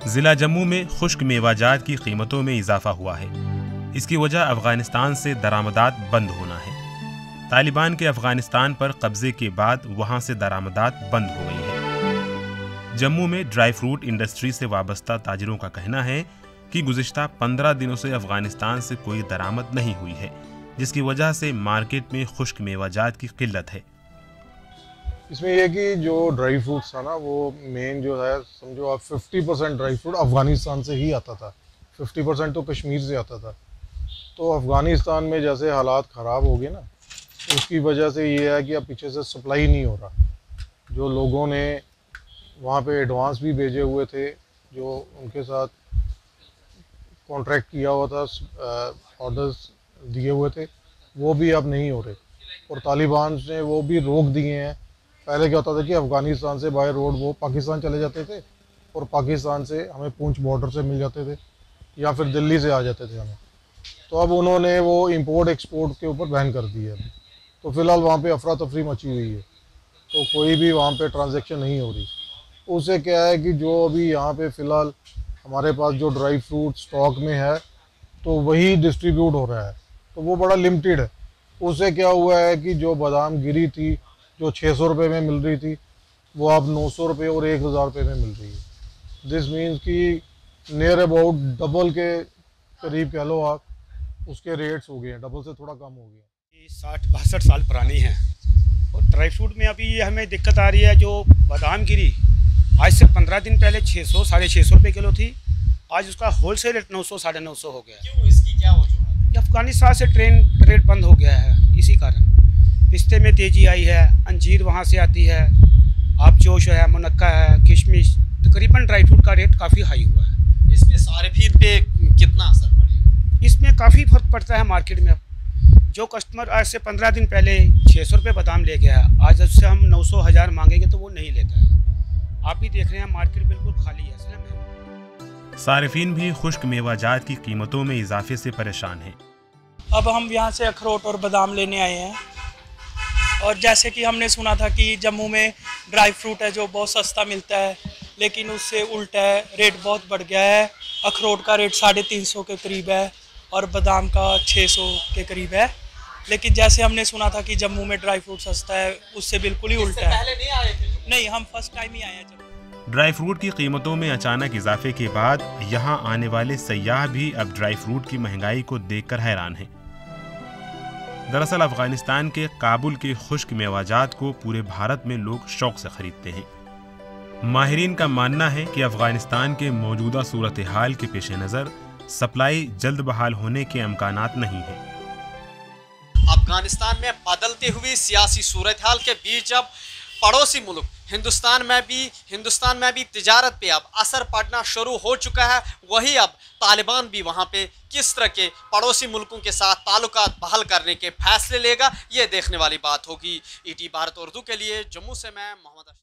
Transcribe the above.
ज़िला जम्मू में खुश्क मेवाजात की कीमतों में इजाफा हुआ है। इसकी वजह अफ़गानिस्तान से दरामदात बंद होना है। तालिबान के अफ़गानिस्तान पर कब्ज़े के बाद वहाँ से दरामदात बंद हो गई है। जम्मू में ड्राई फ्रूट इंडस्ट्री से वाबस्ता ताजिरों का कहना है कि गुज़िश्ता 15 दिनों से अफ़गानिस्तान से कोई दरामद नहीं हुई है, जिसकी वजह से मार्केट में खुश्क मेवाजात की किल्लत है। इसमें यह कि जो ड्राई फ्रूट्स था ना, वो मेन जो है, समझो आप 50% ड्राई फ्रूट अफ़गानिस्तान से ही आता था, 50% तो कश्मीर से आता था। तो अफ़गानिस्तान में जैसे हालात ख़राब हो गए ना, उसकी वजह से ये है कि अब पीछे से सप्लाई नहीं हो रहा। जो लोगों ने वहाँ पे एडवांस भी भेजे हुए थे, जो उनके साथ कॉन्ट्रैक्ट किया हुआ था, ऑर्डर्स दिए हुए थे, वो भी अब नहीं हो रहे। और तालिबान ने वो भी रोक दिए हैं। पहले क्या होता था कि अफ़गानिस्तान से बाय रोड वो पाकिस्तान चले जाते थे और पाकिस्तान से हमें पूंछ बॉर्डर से मिल जाते थे या फिर दिल्ली से आ जाते थे हमें। तो अब उन्होंने वो इंपोर्ट एक्सपोर्ट के ऊपर बैन कर दिया है। तो फ़िलहाल वहाँ पे अफरा तफरी मची हुई है, तो कोई भी वहाँ पे ट्रांजैक्शन नहीं हो रही। उससे क्या है कि जो अभी यहाँ पे फ़िलहाल हमारे पास जो ड्राई फ्रूट स्टॉक में है, तो वही डिस्ट्रीब्यूट हो रहा है, तो वो बड़ा लिमिटेड है। उससे क्या हुआ है कि जो बादाम गिरी थी, जो 600 रुपये में मिल रही थी, वो अब 900 रुपये और 1000 रुपये में मिल रही है। दिस मीन्स कि नियर अबाउट डबल के करीब कह लो आप, उसके रेट्स हो गए हैं, डबल से थोड़ा कम हो गया। 60-62 साल पुरानी हैं। और ड्राई फ्रूट में अभी ये हमें दिक्कत आ रही है, जो बादाम गिरी आज से 15 दिन पहले 600 650 रुपये किलो थी, आज उसका होलसेल रेट 900 950 हो गया। क्यों, इसकी क्या वजह है? अफगानिस्तान से ट्रेड बंद हो गया है, इसी कारण पिस्ते में तेज़ी आई है। अंजीर वहाँ से आती है, आबचोश है, मुनक्का है, किशमिश, तकरीबन ड्राई फ्रूट का रेट काफ़ी हाई हुआ है। इसमें सारिफीन पे कितना असर पड़ेगा? इसमें काफ़ी फ़र्क पड़ता है मार्केट में। अब जो कस्टमर आज से 15 दिन पहले 600 रुपये बादाम ले गया, आज उससे हम 900 1000 मांगेंगे तो वो नहीं लेता है। आप भी देख रहे हैं मार्केट बिल्कुल खाली है, इसलिए मैं सारिफीन भी खुश्क मेवाजात की कीमतों में इजाफे से परेशान हैं। अब हम यहाँ से अखरोट और बादाम लेने आए हैं, और जैसे कि हमने सुना था कि जम्मू में ड्राई फ्रूट है जो बहुत सस्ता मिलता है, लेकिन उससे उल्टा है, रेट बहुत बढ़ गया है। अखरोट का रेट 350 के करीब है और बादाम का 600 के करीब है। लेकिन जैसे हमने सुना था कि जम्मू में ड्राई फ्रूट सस्ता है, उससे बिल्कुल ही उल्टा है। पहले नहीं आए थे? नहीं, हम फर्स्ट टाइम ही आए हैं जम्मू। ड्राई फ्रूट की कीमतों में अचानक इजाफे के बाद यहाँ आने वाले सयाह भी अब ड्राई फ्रूट की महंगाई को देखकर हैरान हैं। दरअसल अफगानिस्तान के काबुल के खुश्क मेवाजात को पूरे भारत में लोग शौक से खरीदते हैं। माहिरीन का मानना है कि अफगानिस्तान के मौजूदा सूरत हाल के पेश नज़र सप्लाई जल्द बहाल होने के इम्कानात नहीं है। अफगानिस्तान में बदलते हुए सियासी सूरत हाल के बीच अब पड़ोसी मुल्क हिंदुस्तान में भी तिजारत पे अब असर पड़ना शुरू हो चुका है। वही अब तालिबान भी वहाँ पे किस तरह के पड़ोसी मुल्कों के साथ ताल्लुकात बहाल करने के फैसले लेगा, ये देखने वाली बात होगी। ईटी भारत उर्दू के लिए जम्मू से मैं मोहम्मद